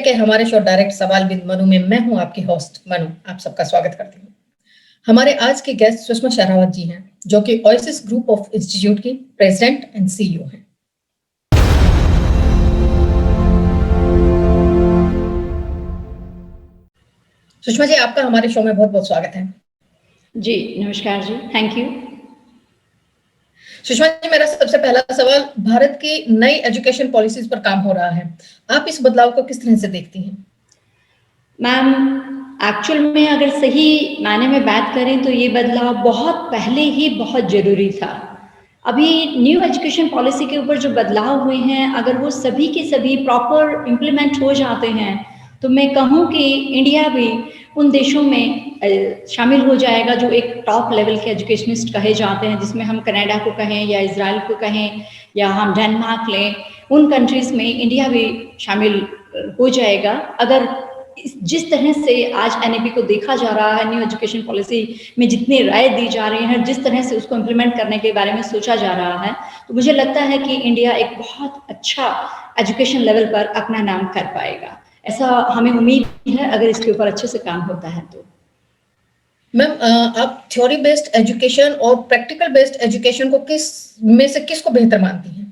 Media के हमारे show direct सवाल विद मनु में मैं हूं आपकी होस्ट मनु। आप सबका स्वागत करती हूं। हमारे आज के गेस्ट सुषमा शरावत जी हैं, जो कि ओएसिस ग्रुप ऑफ इंस्टीट्यूट की प्रेसिडेंट एंड सीईओ हैं। सुषमा जी, आपका हमारे शो में बहुत बहुत स्वागत है। जी नमस्कार जी, थैंक यू। सुषमा जी, मेरा सबसे पहला सवाल, भारत की नई एजुकेशन पॉलिसीज पर काम हो रहा है, आप इस बदलाव को किस तरह से देखती हैं? मैम, एक्चुअल में अगर सही मायने में बात करें तो ये बदलाव बहुत पहले ही बहुत ज़रूरी था। अभी न्यू एजुकेशन पॉलिसी के ऊपर जो बदलाव हुए हैं, अगर वो सभी के सभी प्रॉपर इम्प्लीमेंट हो जाते हैं तो मैं कहूँ कि इंडिया भी उन देशों में शामिल हो जाएगा जो एक टॉप लेवल के एजुकेशनिस्ट कहे जाते हैं, जिसमें हम कनाडा को कहें या इजराइल को कहें या हम डेनमार्क लें, उन कंट्रीज़ में इंडिया भी शामिल हो जाएगा। अगर जिस तरह से आज एनईपी को देखा जा रहा है, न्यू एजुकेशन पॉलिसी में जितनी राय दी जा रही है, जिस तरह से उसको इम्प्लीमेंट करने के बारे में सोचा जा रहा है, तो मुझे लगता है कि इंडिया एक बहुत अच्छा एजुकेशन लेवल पर अपना नाम कर पाएगा। ऐसा हमें उम्मीद है अगर इसके ऊपर अच्छे से काम होता है तो। मैम, आप थ्योरी बेस्ड एजुकेशन और प्रैक्टिकल बेस्ड एजुकेशन को किसको बेहतर मानती हैं?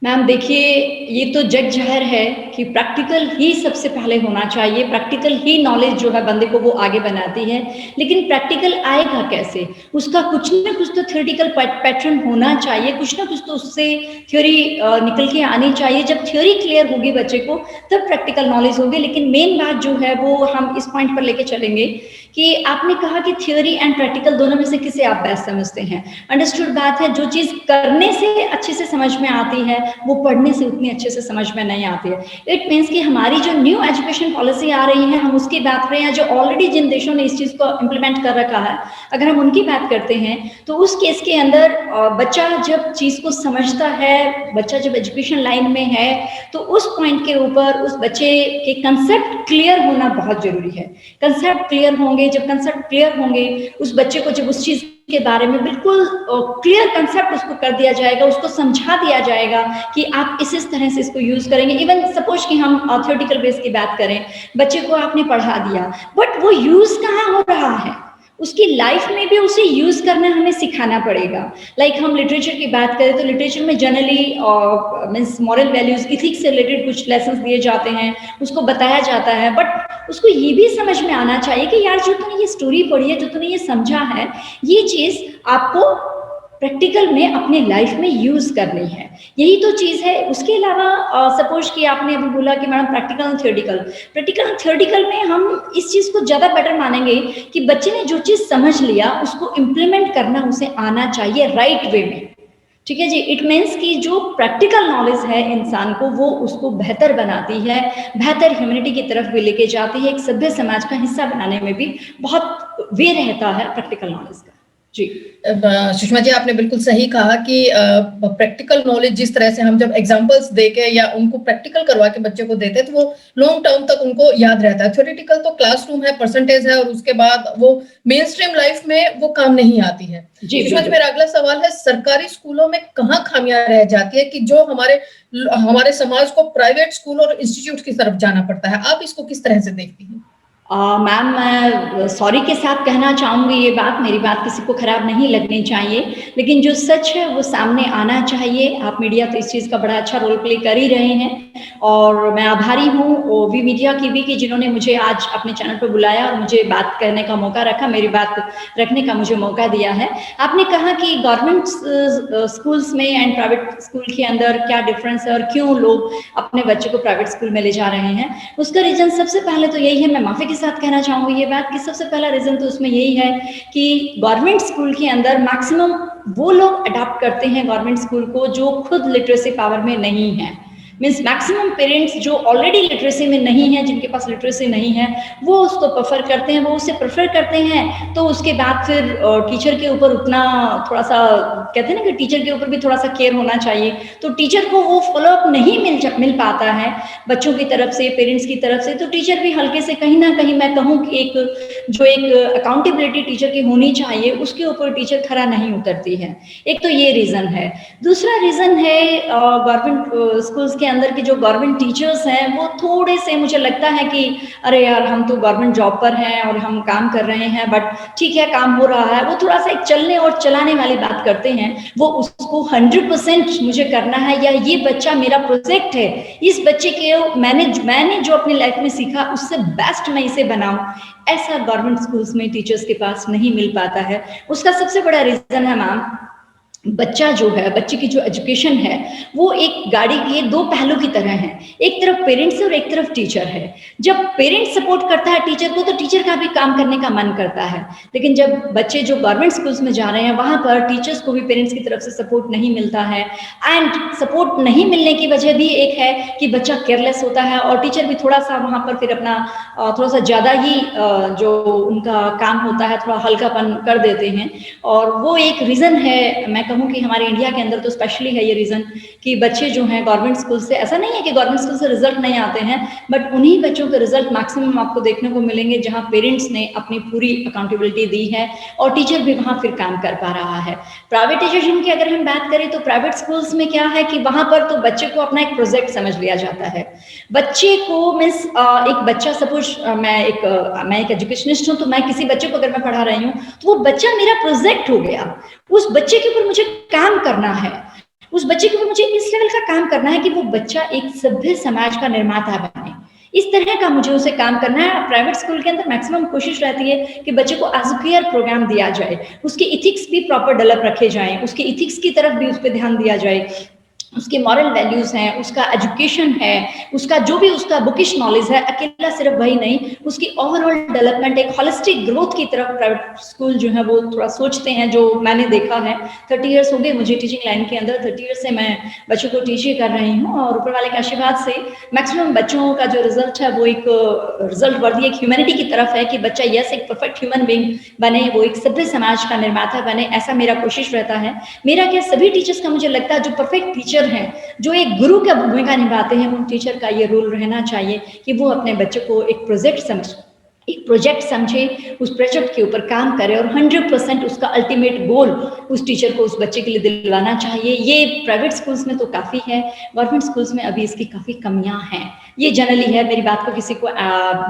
मैम देखिए, ये तो जग जाहिर है कि प्रैक्टिकल ही सबसे पहले होना चाहिए। प्रैक्टिकल ही नॉलेज जो है बंदे को वो आगे बनाती है, लेकिन प्रैक्टिकल आएगा कैसे? उसका कुछ ना कुछ तो थ्योरेटिकल पैटर्न होना चाहिए, कुछ ना कुछ तो उससे थ्योरी निकल के आनी चाहिए। जब थ्योरी क्लियर होगी बच्चे को तब प्रैक्टिकल नॉलेज होगी। लेकिन मेन बात जो है वो हम इस पॉइंट पर लेके चलेंगे कि आपने कहा कि थ्योरी एंड प्रैक्टिकल दोनों में से किसे आप बेस्ट समझते हैं। अंडरस्टूड बात है, जो चीज़ करने से अच्छे से समझ में आती है वो पढ़ने से उतनी अच्छे से समझ में नहीं आती है। इट मीन्स कि हमारी जो न्यू एजुकेशन पॉलिसी आ रही है, हम उसकी बात करें या जो ऑलरेडी जिन देशों ने इस चीज़ को इम्प्लीमेंट कर रखा है, अगर हम उनकी बात करते हैं तो उस केस के अंदर बच्चा जब चीज़ को समझता है, बच्चा जब एजुकेशन लाइन में है, तो उस पॉइंट के ऊपर उस बच्चे के कंसेप्ट क्लियर होना बहुत जरूरी है। कंसेप्ट क्लियर होंगे, जब कंसेप्ट क्लियर होंगे, उस बच्चे को जब उस चीज़ के बारे में बिल्कुल क्लियर कंसेप्ट उसको कर दिया जाएगा, उसको समझा दिया जाएगा कि आप इस तरह से इसको यूज करेंगे। इवन सपोज कि हम थ्योरेटिकल बेस की बात करें, बच्चे को आपने पढ़ा दिया बट वो यूज कहाँ हो रहा है, उसकी लाइफ में भी उसे यूज करना हमें सिखाना पड़ेगा। लाइक हम लिटरेचर की बात करें तो लिटरेचर में generally means moral values, ethics से रिलेटेड कुछ लेसन्स दिए जाते हैं, उसको बताया जाता है, बट उसको ये भी समझ में आना चाहिए कि यार जो तूने ये स्टोरी पढ़ी है, जो तूने ये समझा है, ये चीज़ आपको प्रैक्टिकल में अपने लाइफ में यूज करनी है। यही तो चीज़ है। उसके अलावा सपोज कि आपने अभी बोला कि मैडम प्रैक्टिकल थ्योरेटिकल में हम इस चीज़ को ज़्यादा बेटर मानेंगे कि बच्चे ने जो चीज़ समझ लिया उसको इम्प्लीमेंट करना उसे आना चाहिए राइट वे में। ठीक है जी। इट मीन्स कि जो प्रैक्टिकल नॉलेज है इंसान को, वो उसको बेहतर बनाती है, बेहतर ह्यूमैनिटी की तरफ भी लेके जाती है, एक सभ्य समाज का हिस्सा बनाने में भी बहुत वे रहता है प्रैक्टिकल नॉलेज का। जी सुषमा जी, आपने बिल्कुल सही कहा कि प्रैक्टिकल नॉलेज जिस तरह से हम जब एग्जांपल्स देके या उनको प्रैक्टिकल करवा के बच्चे को देते हैं तो वो लॉन्ग टर्म तक उनको याद रहता है। थ्योरेटिकल तो क्लासरूम है, परसेंटेज है, और उसके बाद वो मेन स्ट्रीम लाइफ में वो काम नहीं आती है। सुषमा जी, मेरा अगला सवाल है, सरकारी स्कूलों में कहाँ खामियां रह जाती है कि जो हमारे समाज को प्राइवेट स्कूल और इंस्टीट्यूट की तरफ जाना पड़ता है? आप इसको किस तरह से देखती हैं? मैम, मैं सॉरी के साथ कहना चाहूँगी, ये बात, मेरी बात किसी को ख़राब नहीं लगनी चाहिए, लेकिन जो सच है वो सामने आना चाहिए। आप मीडिया तो इस चीज़ का बड़ा अच्छा रोल प्ले कर ही रहे हैं और मैं आभारी हूँ वी मीडिया की भी कि जिन्होंने मुझे आज अपने चैनल पर बुलाया और मुझे बात करने का मौका रखा, मेरी बात रखने का मुझे मौका दिया है। आपने कहा कि गवर्नमेंट स्कूल्स में एंड प्राइवेट स्कूल के अंदर क्या डिफरेंस है और क्यों लोग अपने बच्चे को प्राइवेट स्कूल में ले जा रहे हैं। उसका रीज़न सबसे पहले तो यही है, मैं माफ़ी साथ कहना चाहूँगी ये बात कि सबसे पहला रीज़न तो उसमें यही है कि गवर्नमेंट स्कूल के अंदर मैक्सिमम वो लोग अडॉप्ट करते हैं गवर्नमेंट स्कूल को जो खुद लिटरेसी पावर में नहीं है। मीन्स मैक्सिमम पेरेंट्स जो ऑलरेडी लिटरेसी में नहीं है, जिनके पास लिटरेसी नहीं है, वो उसको प्रेफर करते हैं, वो उसे प्रेफर करते हैं। तो उसके बाद फिर टीचर के ऊपर उतना थोड़ा सा कहते हैं ना कि टीचर के ऊपर भी थोड़ा सा केयर होना चाहिए, तो टीचर को वो फॉलोअप नहीं मिल पाता है बच्चों की तरफ से, पेरेंट्स की तरफ से। तो टीचर भी हल्के से कहीं ना कहीं, मैं कहूँ कि एक अकाउंटेबिलिटी टीचर की होनी चाहिए, उसके ऊपर टीचर खरा नहीं उतरती है। एक तो ये रीज़न है। दूसरा रीज़न है गवर्नमेंट स्कूल्स के अंदर के जो गवर्नमेंट टीचर्स हैं वो थोड़े से मुझे लगता है कि अरे यार हम तो गवर्नमेंट जॉब पर हैं और हम काम कर रहे हैं, बट ठीक है काम हो रहा है, वो थोड़ा सा एक चलने और चलाने वाली बात करते हैं। वो उसको 100% मुझे करना है या ये बच्चा मेरा प्रोजेक्ट है, इस बच्चे के मैंने जो अपनी लाइफ में सीखा उससे बेस्ट मैं इसे बनाऊं, ऐसा गवर्नमेंट स्कूल्स में टीचर्स के पास नहीं मिल पाता है। उसका सबसे बड़ा रीजन है मैम, बच्चा जो है, बच्चे की जो एजुकेशन है वो एक गाड़ी के दो पहलू की तरह है, एक तरफ पेरेंट्स और एक तरफ टीचर है। जब पेरेंट्स सपोर्ट करता है टीचर को तो टीचर का भी काम करने का मन करता है, लेकिन जब बच्चे जो गवर्नमेंट स्कूल्स में जा रहे हैं वहां पर टीचर्स को भी पेरेंट्स की तरफ से सपोर्ट नहीं मिलता है। एंड सपोर्ट नहीं मिलने की वजह भी एक है कि बच्चा केयरलेस होता है और टीचर भी थोड़ा सा वहां पर फिर अपना थोड़ा सा ज्यादा ही जो उनका काम होता है थोड़ा हल्कापन कर देते हैं। और वो एक रीजन है, मैं कहूँ कि हमारे इंडिया के अंदर तो स्पेशली है ये रीजन कि बच्चे जो हैं गवर्नमेंट स्कूल से, ऐसा नहीं है कि गवर्नमेंट स्कूल से रिजल्ट नहीं आते हैं, बट उन्हीं बच्चों के रिजल्ट मैक्सिमम आपको देखने को मिलेंगे जहां पेरेंट्स ने अपनी पूरी अकाउंटेबिलिटी दी है और टीचर भी वहां फिर काम कर पा रहा है। प्राइवेट एजुकेशन की अगर हम बात करें तो प्राइवेट स्कूल्स में क्या है कि वहां पर तो बच्चे को अपना एक प्रोजेक्ट समझ लिया जाता है। बच्चे को मीन्स एक बच्चा सपोज मैं एक एजुकेशनिस्ट हूँ तो मैं किसी बच्चे को अगर मैं पढ़ा रही हूँ तो वो बच्चा मेरा प्रोजेक्ट हो गया। उस बच्चे के ऊपर मुझे काम करना है, उस बच्चे के ऊपर मुझे इस लेवल का काम करना है कि वो बच्चा एक सभ्य समाज का निर्माता बने, इस तरह का मुझे उसे काम करना है। प्राइवेट स्कूल के अंदर मैक्सिमम कोशिश रहती है कि बच्चे को एज अ केयर प्रोग्राम दिया जाए, उसके इथिक्स भी प्रॉपर डेवलप रखे जाएं, उसके इथिक्स की तरफ भी उस पर ध्यान दिया जाए, उसके मॉरल वैल्यूज हैं, उसका एजुकेशन है, उसका जो भी उसका बुकिश नॉलेज है, अकेला सिर्फ वही नहीं, उसकी ओवरऑल डेवलपमेंट एक होलिस्टिक ग्रोथ की तरफ प्राइवेट स्कूल जो है वो थोड़ा सोचते हैं। जो मैंने देखा है 30 इयर्स हो गए मुझे टीचिंग लाइन के अंदर, 30 इयर्स से मैं बच्चों को टीच कर रही हूँ और ऊपर वाले के आशीर्वाद से मैक्सिमम बच्चों का जो रिजल्ट है वो एक रिजल्ट वर्दी एक ह्यूमैनिटी की तरफ है कि बच्चा यस एक परफेक्ट ह्यूमन बीइंग बने, वो एक सभ्य समाज का निर्माता बने, ऐसा मेरा कोशिश रहता है। मेरा क्या सभी टीचर्स का मुझे लगता है जो परफेक्ट टीचर हैं, जो एक गुरु का भूमिका निभाते हैं, उन टीचर का ये रोल रहना चाहिए कि वो अपने बच्चे को एक प्रोजेक्ट समझे, उस प्रोजेक्ट के ऊपर काम करे और 100% उसका अल्टीमेट गोल उस टीचर को उस बच्चे के लिए दिलवाना चाहिए। ये प्राइवेट स्कूल्स में तो काफ़ी है, गवर्नमेंट स्कूल्स में अभी इसकी काफ़ी कमियां हैं। ये जनरली है, मेरी बात को किसी को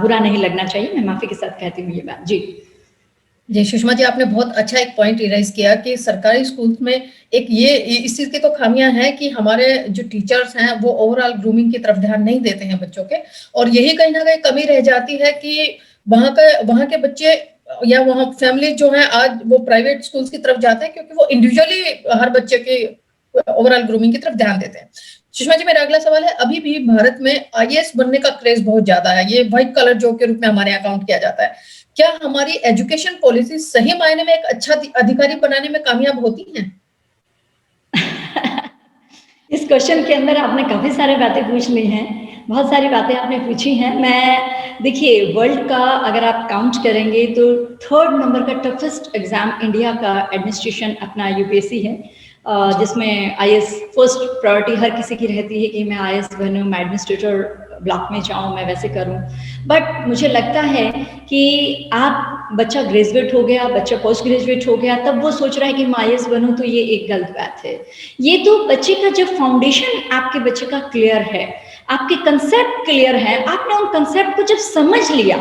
बुरा नहीं लगना चाहिए, मैं माफ़ी के साथ कहती हूँ ये बात। जी सुषमा जी, आपने बहुत अच्छा एक पॉइंट रेज किया कि सरकारी स्कूल में एक ये इस चीज की तो खामियां हैं कि हमारे जो टीचर्स हैं वो ओवरऑल ग्रूमिंग की तरफ ध्यान नहीं देते हैं बच्चों के, और यही कहीं ना कहीं कमी रह जाती है कि वहाँ के बच्चे या वहाँ फैमिली जो है आज वो प्राइवेट स्कूल्स की तरफ जाते हैं क्योंकि वो इंडिविजुअली हर बच्चे के ओवरऑल ग्रूमिंग की तरफ ध्यान देते हैं। सुषमा जी, मेरा अगला सवाल है, अभी भी भारत में आईएएस बनने का क्रेज बहुत ज्यादा है, ये व्हाइट कलर जॉब के रूप में हमारे यहाँ काउंट किया जाता है। क्या हमारी एजुकेशन पॉलिसी सही मायने में एक अच्छा अधिकारी बनाने में कामयाब होती है? इस क्वेश्चन के अंदर आपने काफी सारे बातें पूछ ली हैं, बहुत सारी बातें आपने पूछी हैं। मैं देखिए वर्ल्ड का अगर आप काउंट करेंगे तो 3rd नंबर का टफेस्ट एग्जाम इंडिया का एडमिनिस्ट्रेशन अपना यूपीएससी है, जिसमें आईएएस फर्स्ट प्रायोरिटी हर किसी की रहती है कि मैं आईएएस बनूं, मैं एडमिनिस्ट्रेटर ब्लॉक में जाऊं, मैं वैसे करूं। बट मुझे लगता है कि आप बच्चा ग्रेजुएट हो गया, बच्चा पोस्ट ग्रेजुएट हो गया, तब वो सोच रहा है कि मैं आईएएस बनूं, तो ये एक गलत बात है। ये तो बच्चे का जब फाउंडेशन आपके बच्चे का क्लियर है, आपके कंसेप्ट क्लियर है, आपने उन कंसेप्ट को जब समझ लिया,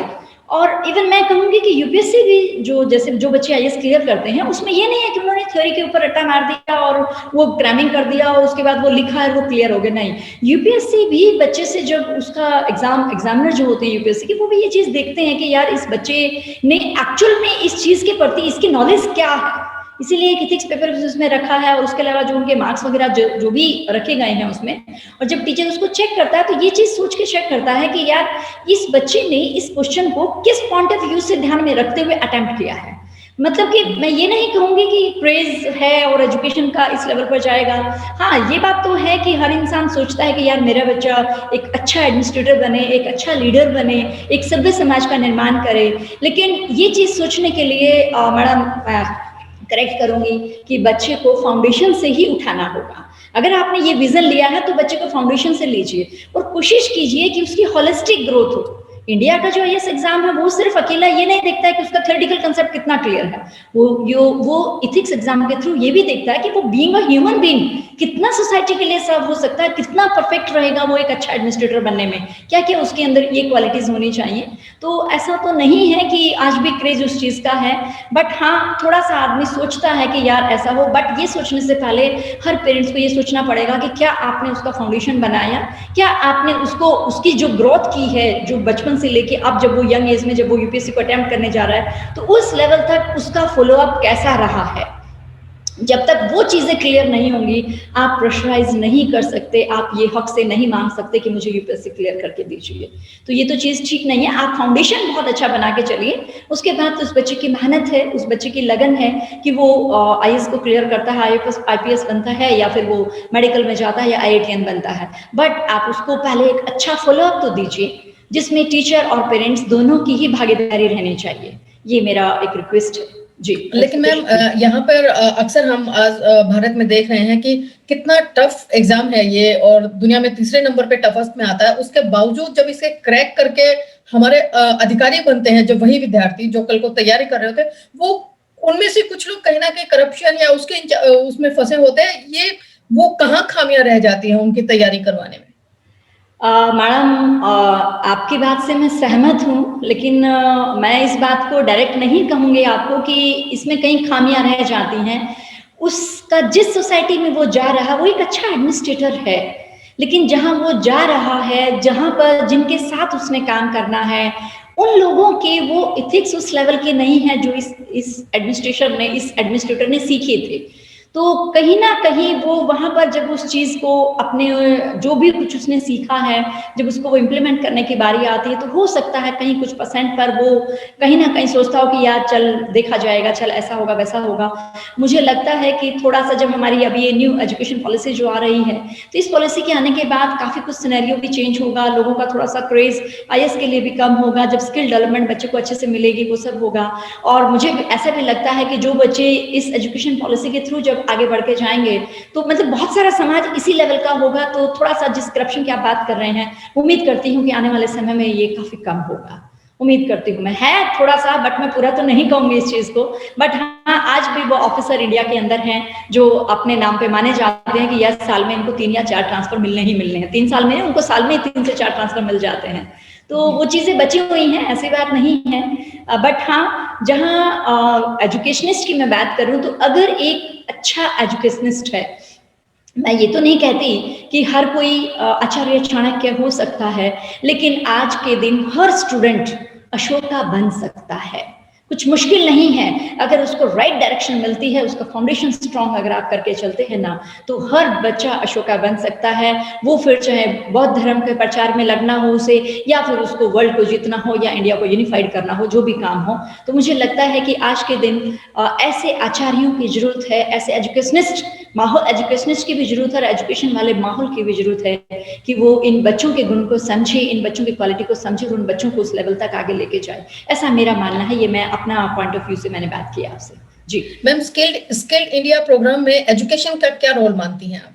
और इवन मैं कहूंगी कि यूपीएससी भी जो बच्चे आईएएस क्लियर करते हैं उसमें ये नहीं है कि उन्होंने थ्योरी के ऊपर रट्टा मार दिया और वो क्रैमिंग कर दिया और उसके बाद वो लिखा है वो क्लियर हो गया, नहीं। यूपीएससी भी बच्चे से जब उसका एग्जामिनर जो होते हैं यूपीएससी के, वो भी ये चीज देखते हैं कि यार इस बच्चे ने एक्चुअल में इस चीज के प्रति इसकी नॉलेज क्या है, इसीलिए एक इथिक्स पेपर उसमें रखा है और उसके अलावा जो उनके मार्क्स वगैरह जो भी रखे गए हैं उसमें। और जब टीचर उसको चेक करता है तो ये चीज सोच के चेक करता है कि यार इस बच्चे ने इस क्वेश्चन को किस पॉइंट ऑफ व्यू से ध्यान में रखते हुए अटेम्प्ट किया है। मतलब कि मैं ये नहीं कहूंगी कि क्रेज है और एजुकेशन का इस लेवल पर जाएगा। हाँ, ये बात तो है कि हर इंसान सोचता है कि यार मेरा बच्चा एक अच्छा एडमिनिस्ट्रेटर बने, एक अच्छा लीडर बने, एक सभ्य समाज का निर्माण करे। लेकिन ये चीज सोचने के लिए मैडम करेक्ट करूंगी कि बच्चे को फाउंडेशन से ही उठाना होगा। अगर आपने ये विजन लिया है तो बच्चे को फाउंडेशन से लीजिए और कोशिश कीजिए कि उसकी होलिस्टिक ग्रोथ हो, इंडिया का जो आईएएस एग्जाम है वो सिर्फ अकेला ये नहीं देखता है कि उसका थ्योरेटिकल कंसेप्ट कितना क्लियर है, वो इथिक्स एग्जाम के थ्रू ये भी देखता है कि वो बीइंग अ ह्यूमन बीइंग कितना सोसाइटी के लिए सर्व हो सकता है, कितना परफेक्ट रहेगा वो एक अच्छा एडमिनिस्ट्रेटर बनने में, क्या क्या उसके अंदर ये क्वालिटीज होनी चाहिए। तो ऐसा तो नहीं है कि आज भी क्रेज उस चीज का है, बट हाँ थोड़ा सा आदमी सोचता है कि यार ऐसा हो, बट ये सोचने से पहले हर पेरेंट्स को ये सोचना पड़ेगा कि क्या आपने उसका फाउंडेशन बनाया, क्या आपने उसको उसकी जो ग्रोथ की है जो बचपन से लेके अब जब वो यंग एज में जब वो यूपीएससी को अटेम्प्ट करने जा रहा है तो उस लेवल तक उसका फॉलोअप कैसा रहा है। जब तक वो चीजें क्लियर नहीं होंगी आप प्रेशराइज नहीं कर सकते, आप ये हक से नहीं मांग सकते कि मुझे यूपीएससी क्लियर करके दीजिए। तो ये तो चीज ठीक नहीं है। आप फाउंडेशन बहुत अच्छा बना के चलिए, उसके बाद तो उस बच्चे की मेहनत है, उस बच्चे की लगन है कि वो आईएएस को क्लियर करता है, आईपीएस बनता है, या फिर वो मेडिकल में जाता है या आईआईटीएन बनता है। बट आप उसको पहले एक अच्छा फॉलोअप तो दीजिए जिसमें टीचर और पेरेंट्स दोनों की ही भागीदारी रहनी चाहिए। ये मेरा एक रिक्वेस्ट है जी। लेकिन मैम यहाँ पर अक्सर हम आज भारत में देख रहे हैं कि कितना टफ एग्जाम है ये, और दुनिया में तीसरे नंबर पे टफेस्ट में आता है। उसके बावजूद जब इसे क्रैक करके हमारे अधिकारी बनते हैं, जब वही विद्यार्थी जो कल को तैयारी कर रहे होते हैं, वो उनमें से कुछ लोग कहीं ना कहीं करप्शन या उसमें फंसे होते हैं। ये वो कहाँ खामियां रह जाती हैं उनकी तैयारी करवाने में? मैडम आपकी बात से मैं सहमत हूँ, लेकिन मैं इस बात को डायरेक्ट नहीं कहूँगी आपको कि इसमें कई खामियां रह जाती हैं। उसका जिस सोसाइटी में वो जा रहा है वो एक अच्छा एडमिनिस्ट्रेटर है, लेकिन जहाँ वो जा रहा है, जहाँ पर जिनके साथ उसने काम करना है, उन लोगों के वो इथिक्स उस लेवल के नहीं है जो इस एडमिनिस्ट्रेटर ने सीखे थे। तो कहीं ना कहीं वो वहां पर जब उस चीज को अपने जो भी कुछ उसने सीखा है जब उसको वो इम्प्लीमेंट करने की बारी आती है तो हो सकता है कहीं कुछ परसेंट पर वो कहीं ना कहीं सोचता हो कि यार चल देखा जाएगा, चल ऐसा होगा वैसा होगा। मुझे लगता है कि थोड़ा सा जब हमारी अभी ये न्यू एजुकेशन पॉलिसी जो आ रही है तो इस पॉलिसी के आने के बाद काफी कुछ सिनेरियो भी चेंज होगा, लोगों का थोड़ा सा क्रेज आईएएस के लिए भी कम होगा, जब स्किल डेवलपमेंट बच्चे को अच्छे से मिलेगी वो सब होगा। और मुझे ऐसा भी लगता है कि जो बच्चे इस एजुकेशन पॉलिसी के थ्रू जब आगे बढ़ के जाएंगे तो मतलब बहुत सारा समाज इसी लेवल का होगा, तो थोड़ा सा जिस करप्शन की आप बात कर रहे हैं उम्मीद करती हूँ कि आने वाले समय में ये काफी कम होगा, उम्मीद करती हूँ मैं। है थोड़ा सा, बट मैं पूरा तो नहीं कहूंगी इस चीज को। बट हाँ आज भी वो ऑफिसर इंडिया के अंदर हैं जो अपने नाम पे माने जाते हैं कि यार साल में इनको 3 या 4 ट्रांसफर मिलने ही मिलने हैं, 3 साल में उनको साल में 3 से 4 ट्रांसफर मिल जाते हैं। तो वो चीजें बची हुई हैं, ऐसी बात नहीं है। बट हाँ जहाँ एजुकेशनिस्ट की मैं बात करूँ तो अगर एक अच्छा एजुकेशनिस्ट है, मैं ये तो नहीं कहती कि हर कोई आचार्य चाणक्य हो सकता है, लेकिन आज के दिन हर स्टूडेंट अशोका बन सकता है। कुछ मुश्किल नहीं है अगर उसको राइट डायरेक्शन मिलती है, उसका फाउंडेशन स्ट्रांग अगर आप करके चलते हैं ना तो हर बच्चा अशोका बन सकता है। वो फिर चाहे बौद्ध धर्म के प्रचार में लगना हो उसे, या फिर उसको वर्ल्ड को जीतना हो या इंडिया को यूनिफाइड करना हो, जो भी काम हो। तो मुझे लगता है कि आज के दिन ऐसे आचार्यों की जरूरत है, ऐसे एजुकेशनिस्ट एजुकेशनिस्ट की भी जरूरत है, एजुकेशन वाले माहौल की भी जरूरत है कि वो इन बच्चों के गुण को समझे, इन बच्चों की क्वालिटी को समझे और उन बच्चों को उस लेवल तक आगे लेके जाए। ऐसा मेरा मानना है, ये मैं अपना पॉइंट ऑफ व्यू से मैंने बात की आपसे। जी मैम, स्किल्ड इंडिया प्रोग्राम में एजुकेशन का क्या रोल मानती हैं आप?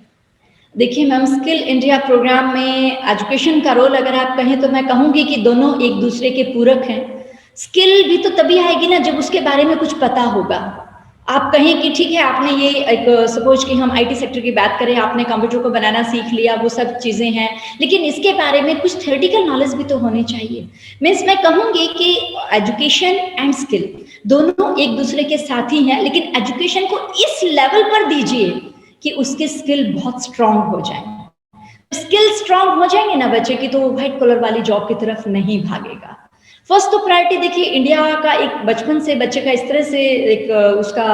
देखिए मैम, स्किल इंडिया प्रोग्राम में एजुकेशन का रोल अगर आप कहें तो मैं कहूंगी कि दोनों एक दूसरे के पूरक हैं। स्किल भी तो तभी आएगी ना जब उसके बारे में कुछ पता होगा। आप कहें कि ठीक है आपने ये एक सपोज कि हम आईटी सेक्टर की बात करें, आपने कंप्यूटर को बनाना सीख लिया, वो सब चीजें हैं, लेकिन इसके बारे में कुछ थ्योरेटिकल नॉलेज भी तो होनी चाहिए। मैं कहूंगी कि एजुकेशन एंड स्किल दोनों एक दूसरे के साथी हैं, लेकिन एजुकेशन को इस लेवल पर दीजिए कि उसके स्किल बहुत स्ट्रांग हो जाए। स्किल स्ट्रांग हो जाएंगे ना बच्चे की तो वो व्हाइट कॉलर वाली जॉब की तरफ नहीं भागेगा। फर्स्ट तो प्रायोरिटी देखिए, इंडिया का एक बचपन से बच्चे का इस तरह से एक उसका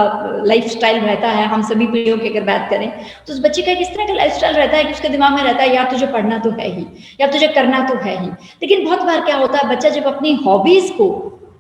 लाइफ स्टाइल रहता है, हम सभी पीढ़ियों की अगर बात करें तो उस बच्चे का एक इस तरह का लाइफ स्टाइल रहता है कि उसके दिमाग में रहता है यार तुझे पढ़ना तो है ही, या तुझे करना तो है ही। लेकिन बहुत बार क्या होता है, बच्चा जब अपनी हॉबीज को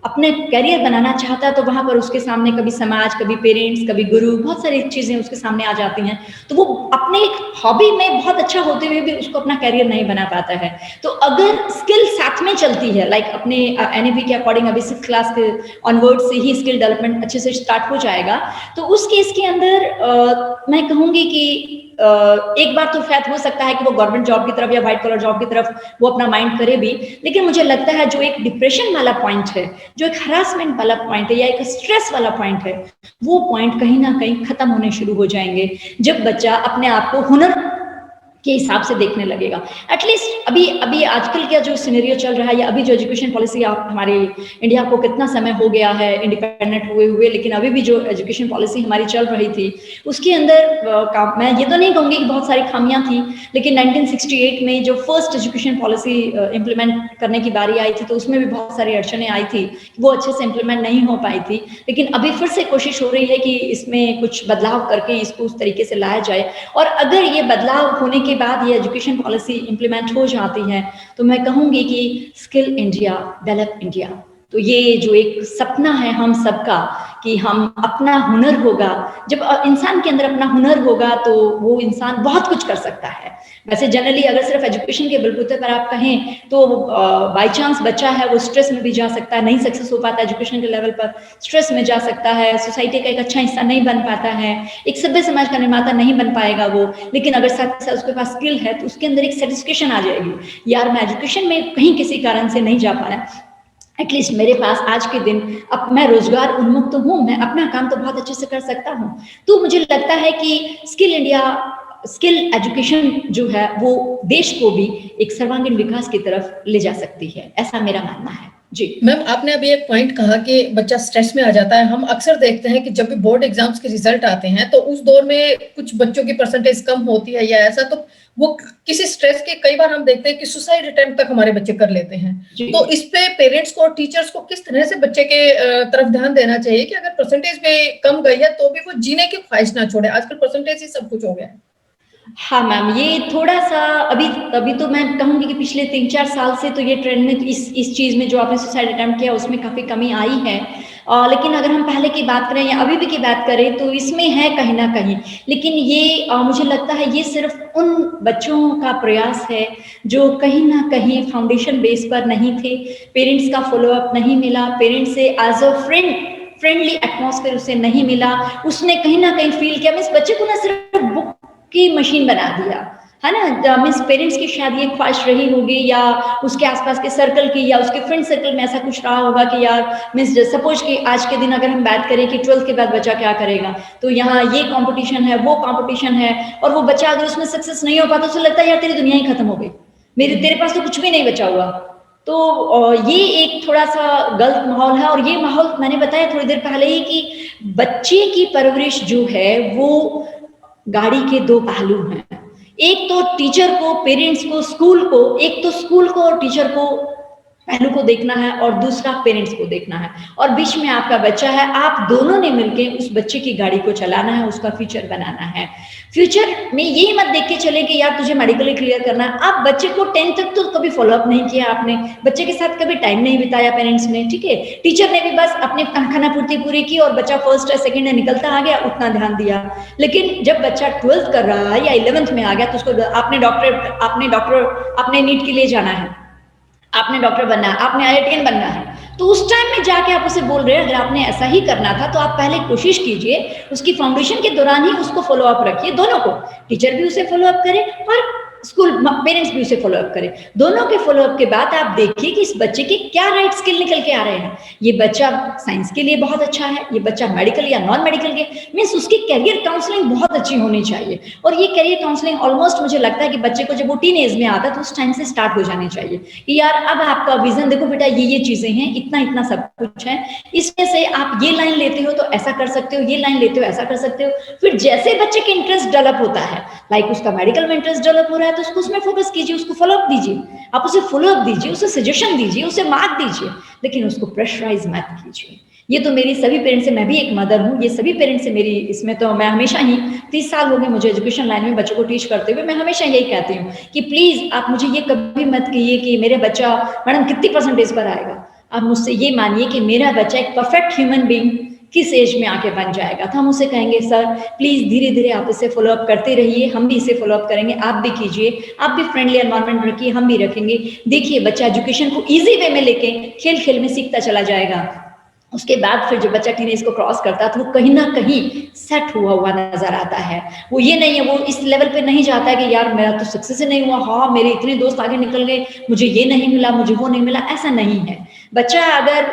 अपने करियर बनाना चाहता है तो वहां पर उसके सामने कभी समाज, कभी पेरेंट्स, कभी गुरु, बहुत सारी चीजें उसके सामने आ जाती हैं। तो वो अपने एक हॉबी में बहुत अच्छा होते हुए भी उसको अपना करियर नहीं बना पाता है। तो अगर स्किल साथ में चलती है, लाइक अपने एनईपी के अकॉर्डिंग अभी 6th क्लास के ऑनवर्ड से ही स्किल डेवलपमेंट अच्छे से स्टार्ट हो जाएगा, तो उस केस के अंदर मैं कहूंगी कि एक बार तो शायद हो सकता है कि वो गवर्नमेंट जॉब की तरफ या व्हाइट कॉलर जॉब की तरफ वो अपना माइंड करे भी, लेकिन मुझे लगता है जो एक डिप्रेशन वाला पॉइंट है, जो एक हरासमेंट वाला पॉइंट है या एक स्ट्रेस वाला पॉइंट है, वो पॉइंट कहीं ना कहीं खत्म होने शुरू हो जाएंगे जब बच्चा अपने आप को हुनर के हिसाब से देखने लगेगा। एटलीस्ट अभी अभी आजकल का जो सिनेरियो चल रहा है या अभी जो एजुकेशन पॉलिसी आप हमारे इंडिया को कितना समय हो गया है इंडिपेंडेंट हुए, लेकिन अभी भी जो एजुकेशन पॉलिसी हमारी चल रही थी उसके अंदर मैं ये तो नहीं कहूँगी कि बहुत सारी खामियां थी, लेकिन 1968 में जो फर्स्ट एजुकेशन पॉलिसी इम्प्लीमेंट करने की बारी आई थी तो उसमें भी बहुत सारी अड़चनें आई थी, वो अच्छे से इम्प्लीमेंट नहीं हो पाई थी। लेकिन अभी फिर से कोशिश हो रही है कि इसमें कुछ बदलाव करके इसको उस तरीके से लाया जाए, और अगर ये बदलाव होने के बाद ये एजुकेशन पॉलिसी इंप्लीमेंट हो जाती है तो मैं कहूंगी कि स्किल इंडिया, डेवलप इंडिया, तो ये जो एक सपना है हम सबका कि हम अपना हुनर होगा, जब इंसान के अंदर अपना हुनर होगा तो वो इंसान बहुत कुछ कर सकता है। वैसे जनरली अगर सिर्फ एजुकेशन के बलबूते पर आप कहें तो बाई चांस बच्चा है वो स्ट्रेस में भी जा सकता है, नहीं सक्सेस हो पाता एजुकेशन के लेवल पर, स्ट्रेस में जा सकता है, सोसाइटी का एक अच्छा हिस्सा नहीं बन पाता है, एक सभ्य समाज का निर्माता नहीं बन पाएगा वो। लेकिन अगर साथ साथ उसके पास स्किल है तो उसके अंदर एक सेटिस्फेक्शन आ जाएगी, यार मैं एजुकेशन में कहीं किसी कारण से नहीं जा पाया, एटलीस्ट मेरे पास आज के दिन अब मैं रोजगार उन्मुक्त हूँ, मैं अपना काम तो बहुत अच्छे से कर सकता हूँ। तो मुझे लगता है कि स्किल इंडिया, स्किल एजुकेशन जो है वो देश को भी एक सर्वांगीण विकास की तरफ ले जा सकती है, ऐसा मेरा मानना है। जी मैम, आपने अभी एक पॉइंट कहा कि बच्चा स्ट्रेस में आ जाता है। हम अक्सर देखते हैं कि जब भी बोर्ड एग्जाम्स के रिजल्ट आते हैं तो उस दौर में कुछ बच्चों की परसेंटेज कम होती है या ऐसा, तो वो किसी स्ट्रेस के, कई बार हम देखते हैं कि सुसाइड अटेम्प्ट तक हमारे बच्चे कर लेते हैं। तो इस पे पेरेंट्स को और टीचर्स को किस तरह से बच्चे के तरफ ध्यान देना चाहिए कि अगर परसेंटेज भी कम गई है तो भी वो जीने की ख्वाहिश ना छोड़े? आजकल परसेंटेज ही सब कुछ हो गया है। हाँ मैम, ये थोड़ा सा अभी तो मैं कहूँगी कि पिछले 3-4 साल से तो ये ट्रेंड में इस चीज़ में जो आपने सुसाइड अटेम्प्ट किया उसमें काफ़ी कमी आई है। लेकिन अगर हम पहले की बात करें या अभी भी की बात करें तो इसमें है कहीं ना कहीं, लेकिन ये मुझे लगता है ये सिर्फ उन बच्चों का प्रयास है जो कहीं ना कहीं फाउंडेशन बेस पर नहीं थे, पेरेंट्स का फॉलोअप नहीं मिला, पेरेंट्स से एज अ फ्रेंडली एटमॉस्फेयर उसे नहीं मिला, उसने कहीं ना कहीं फील किया इस बच्चे को ना सिर्फ बुक की मशीन बना दिया है ना, मीन्स पेरेंट्स की शायद ये ख्वाहिश रही होगी या उसके आसपास के सर्कल की या उसके फ्रेंड सर्कल में ऐसा कुछ रहा होगा कि यार मीन्स सपोज कि आज के दिन अगर हम बात करें कि 12th के बाद बच्चा क्या करेगा, तो यहाँ ये कंपटीशन है वो कंपटीशन है, और वो बच्चा अगर उसमें सक्सेस नहीं हो पाता तो उसे लगता है यार तेरी दुनिया ही खत्म हो गई, तेरे पास तो कुछ भी नहीं बचा हुआ। तो ये एक थोड़ा सा गलत माहौल है, और ये माहौल मैंने बताया थोड़ी देर पहले ही कि बच्चे की परवरिश जो है वो गाड़ी के दो पहलू हैं, एक तो टीचर को, पेरेंट्स को, स्कूल को, एक तो स्कूल को और टीचर को पहलू को देखना है और दूसरा पेरेंट्स को देखना है, और बीच में आपका बच्चा है, आप दोनों ने मिलकर उस बच्चे की गाड़ी को चलाना है, उसका फ्यूचर बनाना है। फ्यूचर में ये मत देख के चले कि यार तुझे मेडिकली क्लियर करना है, आप बच्चे को 10th तक तो कभी फॉलोअप नहीं किया, आपने बच्चे के साथ कभी टाइम नहीं बिताया पेरेंट्स ने, ठीक है, टीचर ने भी बस अपने खाना पूर्ति पूरी की और बच्चा फर्स्ट या सेकंड में निकलता आ गया, उतना ध्यान दिया। लेकिन जब बच्चा 12th कर रहा है या 11th में आ गया तो उसको आपने नीट के लिए जाना है, आपने डॉक्टर बनना है, आपने IITian बनना है, तो उस टाइम में जाके आप उसे बोल रहे हैं अगर आपने ऐसा ही करना था तो आप पहले कोशिश कीजिए उसकी फाउंडेशन के दौरान ही उसको फॉलोअप रखिए, दोनों को, टीचर भी उसे फॉलोअप करे और स्कूल पेरेंट्स भी उसे फॉलोअप करें, दोनों के फॉलोअप के बाद आप देखिए कि इस बच्चे के क्या राइट स्किल निकल के आ रहे हैं। ये बच्चा साइंस के लिए बहुत अच्छा है, ये बच्चा मेडिकल या नॉन मेडिकल के, मीन्स उसकी कैरियर काउंसलिंग बहुत अच्छी होनी चाहिए, और ये कैरियर काउंसलिंग ऑलमोस्ट मुझे लगता है कि बच्चे को जब वो टीन एज में आता है तो उस टाइम से स्टार्ट हो जानी चाहिए कि यार अब आपका विजन देखो बेटा, ये चीजें हैं, इतना इतना सब कुछ है, इसमें से आप ये लाइन लेते हो तो ऐसा कर सकते हो, ये लाइन लेते हो ऐसा कर सकते हो। फिर जैसे बच्चे के इंटरेस्ट डेवलप होता है, लाइक उसका मेडिकल में इंटरेस्ट डेवलप हो रहा है तो उसको उसमें फोकस कीजिए, उसको फॉलोअप दीजिए, आप उसे फॉलोअप दीजिए, उसे सजेशन दीजिए, उसे मार्क दीजिए, लेकिन उसको प्रेशराइज मत कीजिए। ये तो मेरी सभी पेरेंट्स से, मैं भी एक मदर हूँ, ये सभी पेरेंट्स से मेरी इसमें तो मैं हमेशा ही 30 साल हो गए मुझे एजुकेशन लाइन में बच्चों को टीच करते हुए, मैं हमेशा यही कहती हूँ कि प्लीज आप मुझे ये कभी मत कहिए कि मेरे बच्चा मैडम कितनी परसेंटेज पर आएगा, आप मुझसे ये मानिए कि मेरा बच्चा एक परफेक्ट ह्यूमन बीइंग किस एज में आके बन जाएगा। तो हम उसे कहेंगे सर प्लीज धीरे धीरे आप इसे फॉलोअप करते रहिए, हम भी इसे फॉलोअप करेंगे, आप भी कीजिए, आप भी फ्रेंडली एनवायरनमेंट रखिए, हम भी रखेंगे। देखिए बच्चा एजुकेशन को इजी वे में लेके खेल खेल में सीखता चला जाएगा, उसके बाद फिर जब बच्चा टीनेज को क्रॉस करता है तो वो कहीं ना कहीं सेट हुआ हुआ नजर आता है। वो ये नहीं है, वो इस लेवल पे नहीं जाता है कि यार मेरा तो सक्सेस ही नहीं हुआ, हाँ मेरे इतने दोस्त आगे निकल गए, मुझे ये नहीं मिला, मुझे वो नहीं मिला, ऐसा नहीं है। बच्चा अगर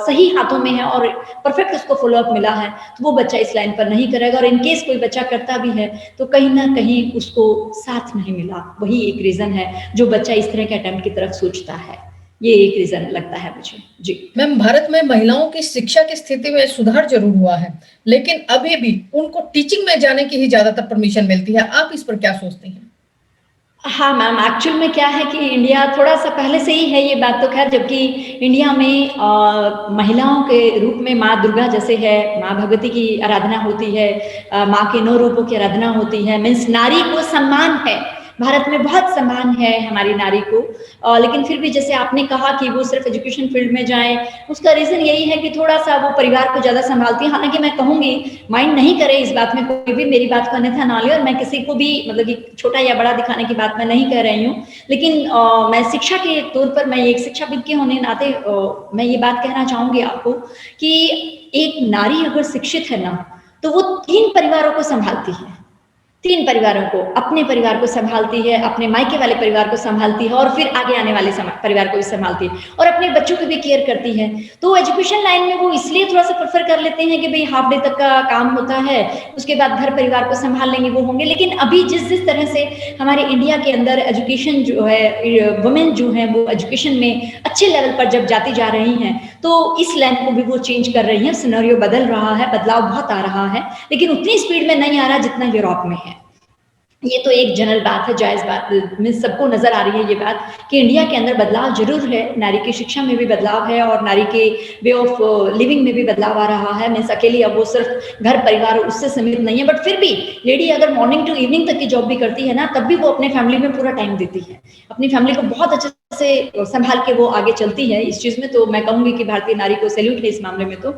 सही हाथों में है और परफेक्ट उसको फॉलो अप मिला है तो वो बच्चा इस लाइन पर नहीं करेगा, और इनकेस कोई बच्चा करता भी है तो कहीं ना कहीं उसको साथ नहीं मिला, वही एक रीजन है जो बच्चा इस तरह के अटेम्प्ट की तरफ सोचता है। ये एक रीजन लगता है मुझे। जी मैम, भारत में महिलाओं की शिक्षा की स्थिति में सुधार जरूर हुआ है, लेकिन अभी भी उनको टीचिंग में जाने की ही ज्यादातर परमिशन मिलती है। आप इस पर क्या सोचती हैं? हाँ मैम, एक्चुअल में क्या है कि इंडिया थोड़ा सा पहले से ही है ये बात तो खैर, जबकि इंडिया में महिलाओं के रूप में माँ दुर्गा जैसे है, माँ भगवती की आराधना होती है, माँ के 9 रूपों की आराधना होती है, मीन्स नारी को सम्मान है, भारत में बहुत सम्मान है हमारी नारी को। लेकिन फिर भी जैसे आपने कहा कि वो सिर्फ एजुकेशन फील्ड में जाएं, उसका रीज़न यही है कि थोड़ा सा वो परिवार को ज़्यादा संभालती है। हालांकि मैं कहूँगी माइंड नहीं करे इस बात में कोई भी, मेरी बात को अन्यथा ना ले, और मैं किसी को भी मतलब कि छोटा या बड़ा दिखाने की बात मैं नहीं कह रही हूँ, लेकिन मैं शिक्षा के तौर पर, मैं एक शिक्षाविद के होने नाते मैं ये बात कहना चाहूँगी आपको कि एक नारी अगर शिक्षित है ना तो वो 3 परिवारों को संभालती है, 3 परिवारों को, अपने परिवार को संभालती है, अपने मायके वाले परिवार को संभालती है, और फिर आगे आने वाले परिवार को भी संभालती है, और अपने बच्चों की भी केयर करती है। तो एजुकेशन लाइन में वो इसलिए थोड़ा सा प्रेफर कर लेते हैं कि भाई हाफ डे तक का काम होता है, उसके बाद घर परिवार को संभाल लेंगे, वो होंगे। लेकिन अभी जिस जिस तरह से हमारे इंडिया के अंदर एजुकेशन जो है, वुमेन जो है वो एजुकेशन में अच्छे लेवल पर जब जाती जा रही हैं, तो इस लाइन को भी वो चेंज कर रही है, सिनेरियो बदल रहा है, बदलाव बहुत आ रहा है, लेकिन उतनी स्पीड में नहीं आ रहा जितना यूरोप में है। ये तो एक जनरल बात है, जायज बात, में सबको नजर आ रही है ये बात कि इंडिया के अंदर बदलाव जरूर है, नारी की शिक्षा में भी बदलाव है और नारी के वे ऑफ लिविंग में भी बदलाव आ रहा है। मीन्स अकेली अब वो सिर्फ घर परिवार उससे सीमित नहीं है, बट फिर भी लेडी अगर मॉर्निंग टू इवनिंग तक की जॉब भी करती है ना, तब भी वो अपने फैमिली में पूरा टाइम देती है, अपनी फैमिली को बहुत अच्छे से संभाल के वो आगे चलती है। इस चीज में तो मैं कहूंगी कि भारतीय नारी को सैल्यूट है इस मामले में तो।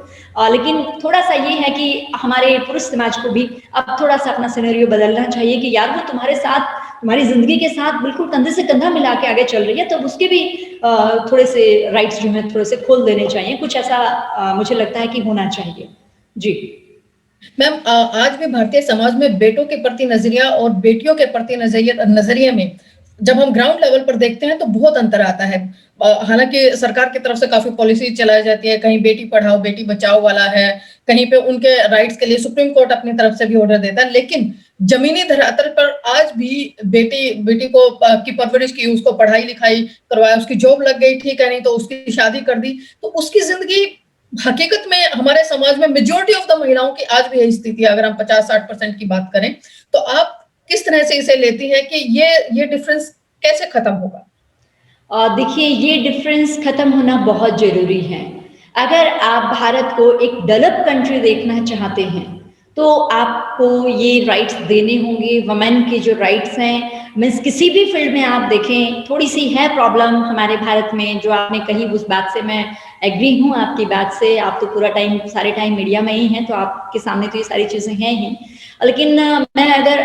लेकिन थोड़ा सा ये है कि हमारे पुरुष समाज को भी अब थोड़ा सा अपना सिनेरियो बदलना चाहिए कि यार वो तुम्हारे साथ, तुम्हारी जिंदगी के साथ बिल्कुल कंधे से कंधा मिला के आगे चल रही है, तो उसके भी थोड़े से राइट्स जो है थोड़े से खोल देने चाहिए, कुछ ऐसा मुझे लगता है कि होना चाहिए। जी मैम, आज भी भारतीय समाज में बेटों के प्रति नजरिया और बेटियों के प्रति नजरिए में जब हम ग्राउंड लेवल पर देखते हैं तो बहुत अंतर आता है। हालांकि सरकार की तरफ से काफी पॉलिसी चलाई जाती है, कहीं बेटी पढ़ाओ बेटी बचाओ वाला है, कहीं पे उनके राइट्स के लिए सुप्रीम कोर्ट अपनी तरफ से भी ऑर्डर देता है, लेकिन जमीनी धरातल पर आज भी बेटी को की परवरिश की, उसको पढ़ाई लिखाई करवाया, उसकी जॉब लग गई ठीक है, नहीं तो उसकी शादी कर दी, तो उसकी जिंदगी हकीकत में हमारे समाज में मेजोरिटी ऑफ द महिलाओं की आज भी यही स्थिति है। अगर हम 50-60% की बात करें तो आप किस तरह से इसे लेती हैं कि ये डिफरेंस कैसे खत्म होगा? देखिए ये डिफरेंस खत्म होना बहुत जरूरी है। अगर आप भारत को एक डेवलप कंट्री देखना चाहते हैं तो आपको ये राइट्स देने होंगे, वमेन के जो राइट्स हैं, मीन्स किसी भी फील्ड में आप देखें, थोड़ी सी है प्रॉब्लम हमारे भारत में जो आपने कही, उस बात से मैं एग्री हूँ आपकी बात से। आप तो पूरा टाइम, सारे टाइम मीडिया में ही हैं, तो आपके सामने तो ये सारी चीज़ें हैं ही। लेकिन मैं अगर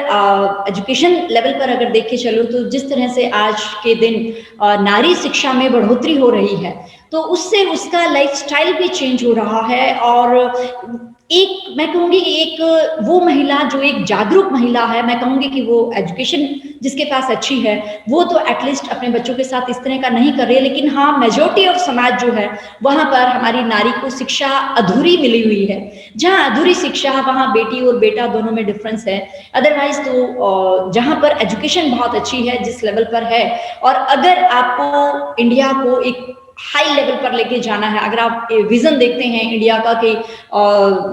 एजुकेशन लेवल पर अगर देख के चलूँ तो जिस तरह से आज के दिन नारी शिक्षा में बढ़ोतरी हो रही है, तो उससे उसका लाइफस्टाइल भी चेंज हो रहा है। और एक मैं कहूँगी कि एक वो महिला जो एक जागरूक महिला है, मैं कहूँगी कि वो एजुकेशन जिसके पास अच्छी है वो तो एटलीस्ट अपने बच्चों के साथ इस तरह का नहीं कर रही है, लेकिन हाँ मेजोरिटी ऑफ समाज जो है वहाँ पर हमारी नारी को शिक्षा अधूरी मिली हुई है। जहाँ अधूरी शिक्षा वहाँ बेटी और बेटा दोनों में डिफरेंस है। अदरवाइज तो जहाँ पर एजुकेशन बहुत अच्छी है, जिस लेवल पर है, और अगर आपको इंडिया को एक हाई लेवल पर लेके जाना है, अगर आप विजन देखते हैं इंडिया का कि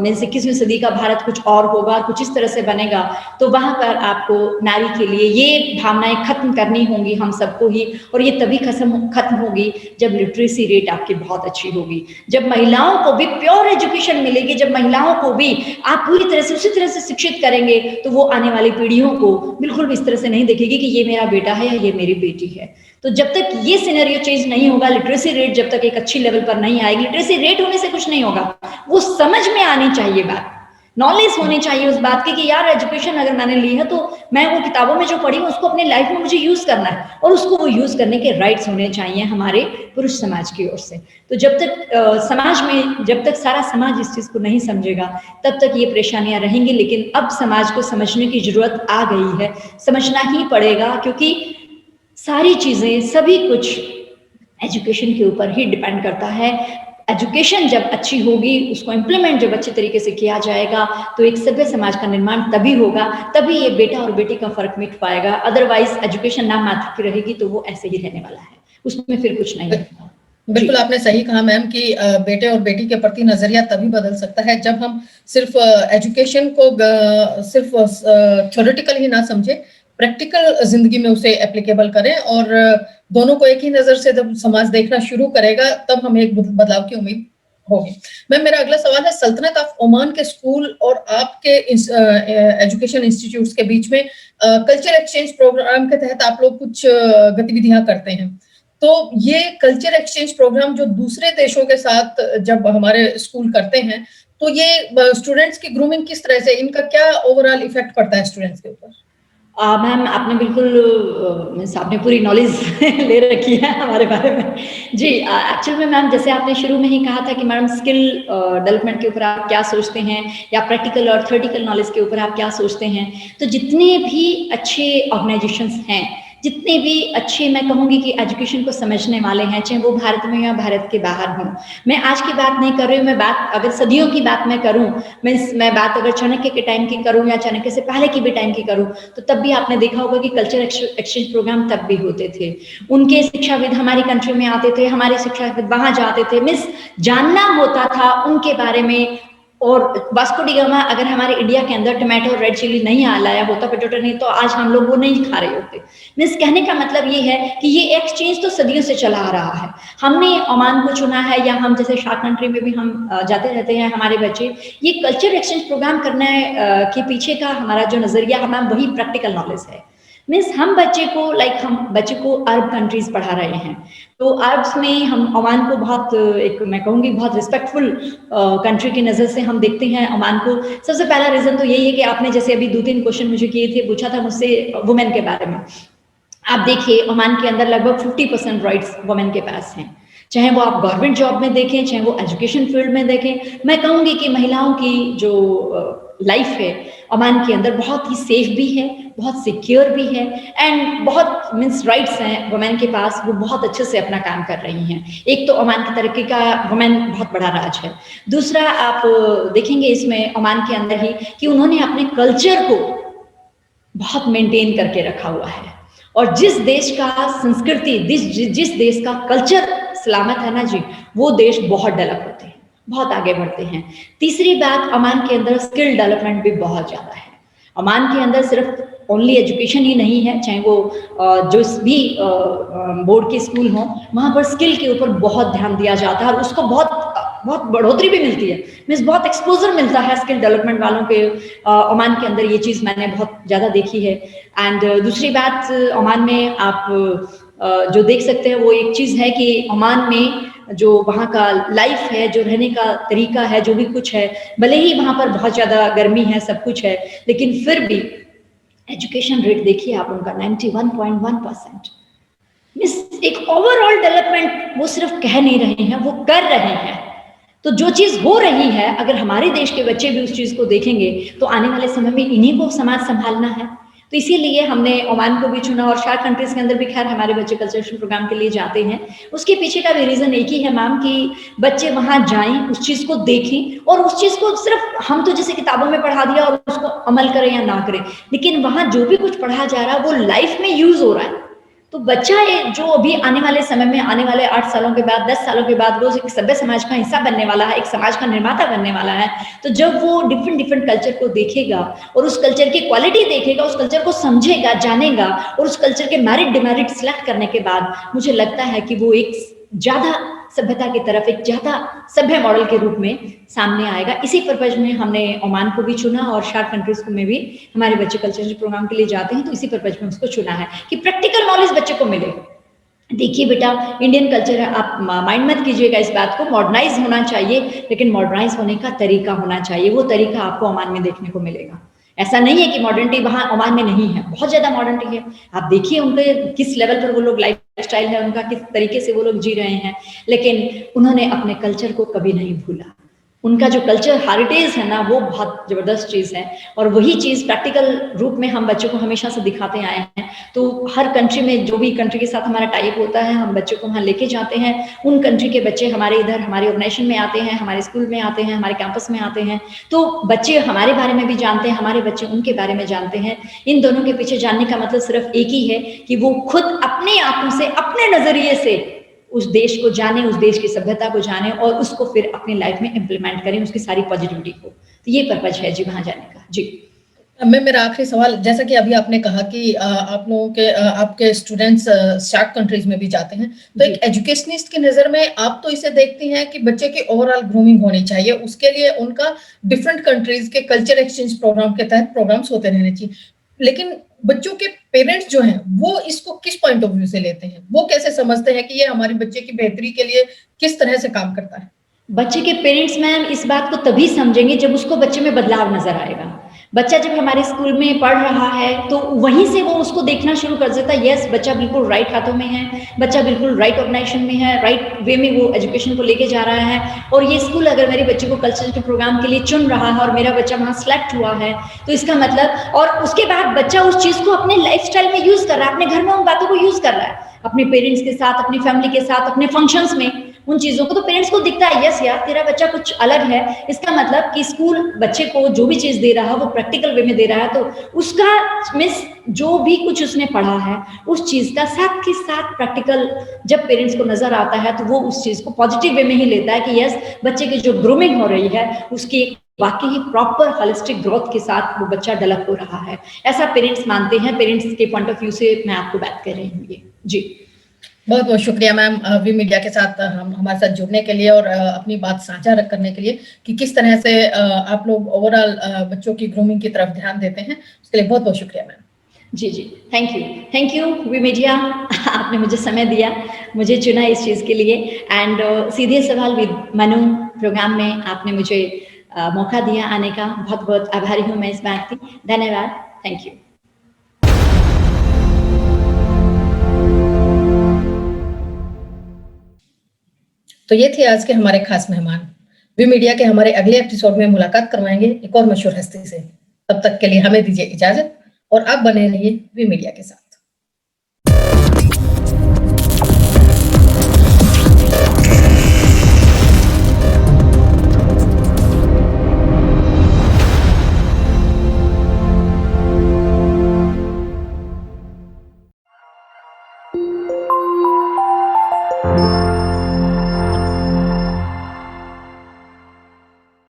21वीं सदी का भारत कुछ और होगा, कुछ इस तरह से बनेगा, तो वहां पर आपको नारी के लिए ये भावनाएं खत्म करनी होंगी हम सबको ही। और ये तभी खत्म होगी जब लिटरेसी रेट आपकी बहुत अच्छी होगी, जब महिलाओं को भी प्योर एजुकेशन मिलेगी, जब महिलाओं को भी आप पूरी तरह से उसी तरह से शिक्षित करेंगे, तो वो आने वाली पीढ़ियों को बिल्कुल भी इस तरह से नहीं देखेगी कि ये मेरा बेटा है या ये मेरी बेटी है। तो जब तक ये सिनेरियो चेंज नहीं होगा, लिटरेसी रेट जब तक एक अच्छी लेवल पर नहीं आएगी, लिटरेसी रेट होने से कुछ नहीं होगा, वो समझ में आनी चाहिए बात। नॉलेज होनी चाहिए उस बात की कि यार एजुकेशन अगर मैंने ली है तो मैं वो किताबों में जो पढ़ी हूँ उसको अपने लाइफ में मुझे यूज करना है, और उसको वो यूज करने के राइट्स होने चाहिए हमारे पुरुष समाज की ओर से। तो जब तक समाज में, जब तक सारा समाज इस चीज को नहीं समझेगा तब तक ये परेशानियां रहेंगी। लेकिन अब समाज को समझने की जरूरत आ गई है, समझना ही पड़ेगा, क्योंकि सारी चीजें, सभी कुछ एजुकेशन के ऊपर ही डिपेंड करता है। एजुकेशन जब अच्छी होगी, उसको इम्प्लीमेंट जब अच्छे तरीके से किया जाएगा, तो एक सभ्य समाज का निर्माण तभी होगा, तभी ये बेटा और बेटी का फर्क मिट पाएगा। अदरवाइज एजुकेशन नाम मात्र की रहेगी तो वो ऐसे ही रहने वाला है, उसमें फिर कुछ नहीं है। बिल्कुल आपने सही कहा मैम कि बेटे और बेटी के प्रति नजरिया तभी बदल सकता है जब हम सिर्फ एजुकेशन को सिर्फ थ्योरेटिकल ही ना समझे, प्रैक्टिकल जिंदगी में उसे एप्लीकेबल करें, और दोनों को एक ही नजर से जब समाज देखना शुरू करेगा तब हमें एक बदलाव की उम्मीद होगी। मैम मेरा अगला सवाल है, सल्तनत ऑफ ओमान के स्कूल और आपके एजुकेशन इंस्टीट्यूट्स के बीच में कल्चर एक्सचेंज प्रोग्राम के तहत आप लोग कुछ गतिविधियां करते हैं, तो ये कल्चर एक्सचेंज प्रोग्राम जो दूसरे देशों के साथ जब हमारे स्कूल करते हैं, तो ये स्टूडेंट्स की ग्रूमिंग किस तरह से, इनका क्या ओवरऑल इफेक्ट पड़ता है स्टूडेंट्स के ऊपर? मैम आपने बिल्कुल आपने पूरी नॉलेज ले रखी है हमारे बारे में। जी, एक्चुअल में मैम जैसे आपने शुरू में ही कहा था कि मैडम स्किल डेवलपमेंट के ऊपर आप क्या सोचते हैं, या प्रैक्टिकल और थ्योरेटिकल नॉलेज के ऊपर आप क्या सोचते हैं। तो जितने भी अच्छे ऑर्गेनाइजेशंस हैं, जितने भी अच्छे, मैं कहूँगी कि एजुकेशन को समझने वाले हैं, चाहे वो भारत में या भारत के बाहर हों। मैं आज की बात नहीं कर रही हूँ, मैं बात अगर सदियों की बात मैं करूँ, मैं बात अगर चाणक्य के टाइम की करूँ या चाणक्य से पहले की भी टाइम की करूँ, तो तब भी आपने देखा होगा कि कल्चर एक्सचेंज प्रोग्राम तब भी होते थे। उनके शिक्षाविद हमारी कंट्री में आते थे, हमारे शिक्षाविद वहां जाते थे, मीन्स जानना होता था उनके बारे में। और वास्को डी गामा अगर हमारे इंडिया के अंदर टमाटो रेड चिली नहीं लाया होता, पोटैटो नहीं, तो आज हम लोग वो नहीं खा रहे होते। मीन्स कहने का मतलब ये है कि ये एक्सचेंज तो सदियों से चला आ रहा है। हमने ओमान को चुना है, या हम जैसे शार्क कंट्री में भी हम जाते रहते हैं, हमारे बच्चे ये कल्चर एक्सचेंज प्रोग्राम करने के पीछे का हमारा जो नजरिया है, वही प्रैक्टिकल नॉलेज है। मीन्स हम बच्चे को हम बच्चे को अरब कंट्रीज पढ़ा रहे हैं, तो अरब्स में हम ओमान को बहुत, एक मैं कहूँगी बहुत रिस्पेक्टफुल कंट्री की नज़र से हम देखते हैं ओमान को। सबसे पहला रीज़न तो यही है कि आपने जैसे अभी 2-3 क्वेश्चन मुझे किए थे, पूछा था मुझसे वुमेन के बारे में। आप देखिए ओमान के अंदर लगभग 50% राइट्स वुमेन के पास हैं, चाहे वो आप गवर्नमेंट जॉब में देखें, चाहे वो एजुकेशन फील्ड में देखें। मैं कहूँगी कि महिलाओं की जो लाइफ है ओमान के अंदर बहुत ही सेफ भी है, बहुत सिक्योर भी है, एंड बहुत मीन्स राइट्स हैं वुमेन के पास, वो बहुत अच्छे से अपना काम कर रही हैं। एक तो ओमान की तरक्की का वुमेन बहुत बड़ा राज है। दूसरा आप देखेंगे इसमें ओमान के अंदर ही कि उन्होंने अपने कल्चर को बहुत मेंटेन करके रखा हुआ है, और जिस देश का संस्कृति, जिस देश का कल्चर सलामत है ना जी, वो देश बहुत डेवलप होते हैं, बहुत आगे बढ़ते हैं। तीसरी बात, ओमान के अंदर स्किल डेवलपमेंट भी बहुत ज़्यादा है। ओमान के अंदर सिर्फ ओनली एजुकेशन ही नहीं है, चाहे वो जो भी बोर्ड के स्कूल हों, वहाँ पर स्किल के ऊपर बहुत ध्यान दिया जाता है, और उसको बहुत बढ़ोतरी भी मिलती है। मीन्स बहुत एक्सपोजर मिलता है स्किल डेवलपमेंट वालों के ओमान के अंदर, ये चीज़ मैंने बहुत ज़्यादा देखी है। एंड दूसरी बात, ओमान में आप जो देख सकते हैं वो एक चीज़ है कि ओमान में जो वहाँ का लाइफ है, जो रहने का तरीका है, जो भी कुछ है, भले ही वहाँ पर बहुत ज़्यादा गर्मी है, सब कुछ है, लेकिन फिर भी एजुकेशन रेट देखिए आप उनका 91.1%। मीन्स एक ओवरऑल डेवलपमेंट वो सिर्फ कह नहीं रहे हैं, वो कर रहे हैं। तो जो चीज़ हो रही है, अगर हमारे देश के बच्चे भी उस चीज़ को देखेंगे तो आने वाले समय में इन्हीं को समाज संभालना है। तो इसीलिए हमने ओमान को भी चुना, और शार्क कंट्रीज के अंदर भी खैर हमारे बच्चे कल्चरल प्रोग्राम के लिए जाते हैं। उसके पीछे का भी रीज़न एक ही है मैम कि बच्चे वहाँ जाएं, उस चीज़ को देखें, और उस चीज़ को सिर्फ हम तो जैसे किताबों में पढ़ा दिया और उसको अमल करें या ना करें, लेकिन वहाँ जो भी कुछ पढ़ा जा रहा है वो लाइफ में यूज हो रहा है। तो बच्चा जो अभी आने वाले समय में, आने वाले 8 सालों के बाद, 10 सालों के बाद वो एक सभ्य समाज का हिस्सा बनने वाला है, एक समाज का निर्माता बनने वाला है। तो जब वो डिफरेंट कल्चर को देखेगा और उस कल्चर की क्वालिटी देखेगा, उस कल्चर को समझेगा, जानेगा, और उस कल्चर के मेरिट डिमेरिट सिलेक्ट करने के बाद मुझे लगता है कि वो एक ज़्यादा सभ्यता की तरफ, एक ज़्यादा सभ्य मॉडल के रूप में सामने आएगा। इसी पर्पज में हमने ओमान को भी चुना, और शार्क कंट्रीज में भी हमारे बच्चे कल्चरल प्रोग्राम के लिए जाते हैं, तो इसी पर्पज में उसको चुना है कि प्रैक्टिकल नॉलेज बच्चे को मिले। देखिए बेटा, इंडियन कल्चर है, आप माइंड मत कीजिएगा इस बात को, मॉडर्नाइज़ होना चाहिए, लेकिन मॉडर्नाइज़ होने का तरीका होना चाहिए, वो तरीका आपको ओमान में देखने को मिलेगा। ऐसा नहीं है कि मॉडर्निटी वहाँ ओमान में नहीं है, बहुत ज़्यादा मॉडर्निटी है। आप देखिए उनके किस लेवल पर वो लोग लाइफ़स्टाइल है उनका, किस तरीके से वो लोग जी रहे हैं, लेकिन उन्होंने अपने कल्चर को कभी नहीं भूला। उनका जो कल्चर हेरिटेज है ना, वो बहुत ज़बरदस्त चीज़ है और वही चीज़ प्रैक्टिकल रूप में हम बच्चों को हमेशा से दिखाते आए हैं। तो हर कंट्री में जो भी कंट्री के साथ हमारा टाई अप होता है, हम बच्चों को वहाँ लेके जाते हैं। उन कंट्री के बच्चे हमारे इधर हमारे ऑर्गेनाइजेशन में आते हैं, हमारे स्कूल में आते हैं, हमारे कैंपस में आते हैं। तो बच्चे हमारे बारे में भी जानते हैं, हमारे बच्चे उनके बारे में जानते हैं। इन दोनों के पीछे जानने का मतलब सिर्फ एक ही है कि वो खुद अपने आँखों से, अपने नज़रिए से उस देश को जाने, उस देश की सभ्यता को जाने और उसको फिर अपनी लाइफ में इम्प्लीमेंट करें, उसकी सारी पॉजिटिविटी को। तो ये पर्पज़ है जी वहाँ जाने का। जी। मैं मेरा आखिरी सवाल, जैसा कि अभी आपने कहा कि आप लोगों के आपके स्टूडेंट्स सार्क कंट्रीज में भी जाते हैं, तो जी। एक एजुकेशनिस्ट की नज़र में आप तो इसे देखती हैं कि बच्चे की ओवरऑल ग्रूमिंग होनी चाहिए, उसके लिए उनका डिफरेंट कंट्रीज के कल्चर एक्सचेंज प्रोग्राम के तहत प्रोग्राम्स होते रहने चाहिए। लेकिन बच्चों के पेरेंट्स जो हैं, वो इसको किस पॉइंट ऑफ व्यू से लेते हैं? वो कैसे समझते हैं कि ये हमारे बच्चे की बेहतरी के लिए किस तरह से काम करता है? बच्चे के पेरेंट्स मैम इस बात को तभी समझेंगे जब उसको बच्चे में बदलाव नज़र आएगा। बच्चा जब हमारे स्कूल में पढ़ रहा है तो वहीं से वो उसको देखना शुरू कर देता है, यस बच्चा बिल्कुल राइट हाथों में है, बच्चा बिल्कुल राइट ऑर्गेनाइजेशन में है, राइट वे में वो एजुकेशन को लेके जा रहा है और ये स्कूल अगर मेरे बच्चे को कल्चर के प्रोग्राम के लिए चुन रहा है और मेरा बच्चा वहाँ सेलेक्ट हुआ है, तो इसका मतलब और उसके बाद बच्चा उस चीज़ को अपने लाइफ़स्टाइल में यूज़ कर रहा है, अपने घर में उन बातों को यूज़ कर रहा है, अपने पेरेंट्स के साथ, अपनी फैमिली के साथ, अपने फंक्शंस में उन चीज़ों को, तो पेरेंट्स को दिखता है यस यार तेरा बच्चा कुछ अलग है। इसका मतलब कि स्कूल बच्चे को जो भी चीज़ दे रहा है वो प्रैक्टिकल वे में दे रहा है, तो उसका मीन्स जो भी कुछ उसने पढ़ा है उस चीज़ का साथ के साथ प्रैक्टिकल जब पेरेंट्स को नज़र आता है तो वो उस चीज़ को पॉजिटिव वे में ही लेता है कि यस बच्चे की जो ग्रूमिंग हो रही है उसकी वाकई ही प्रॉपर होलिस्टिक ग्रोथ के साथ वो बच्चा डेवलप हो रहा है। ऐसा पेरेंट्स मानते हैं, पेरेंट्स के पॉइंट ऑफ व्यू से मैं आपको बात कर रही हूँ ये। जी। बहुत-बहुत शुक्रिया मैम, वी मीडिया के साथ हम हमारे साथ जुड़ने के लिए और अपनी बात साझा करने के लिए कि किस तरह से आप लोग ओवरऑल बच्चों की ग्रूमिंग की तरफ ध्यान देते हैं। उसके लिए बहुत-बहुत शुक्रिया मैम। जी, जी। थैंक यू वी मीडिया आपने मुझे समय दिया, मुझे चुना इस चीज़ के लिए एंड सीधे सवाल विद मनु प्रोग्राम में आपने मुझे मौका दिया आने का, बहुत-बहुत आभारी हूँ मैं इस बात की। धन्यवाद। Thank you. तो ये थे आज के हमारे खास मेहमान। वी मीडिया के हमारे अगले एपिसोड में मुलाकात करवाएंगे एक और मशहूर हस्ती से। तब तक के लिए हमें दीजिए इजाजत और आप बने रहिए वी मीडिया के साथ।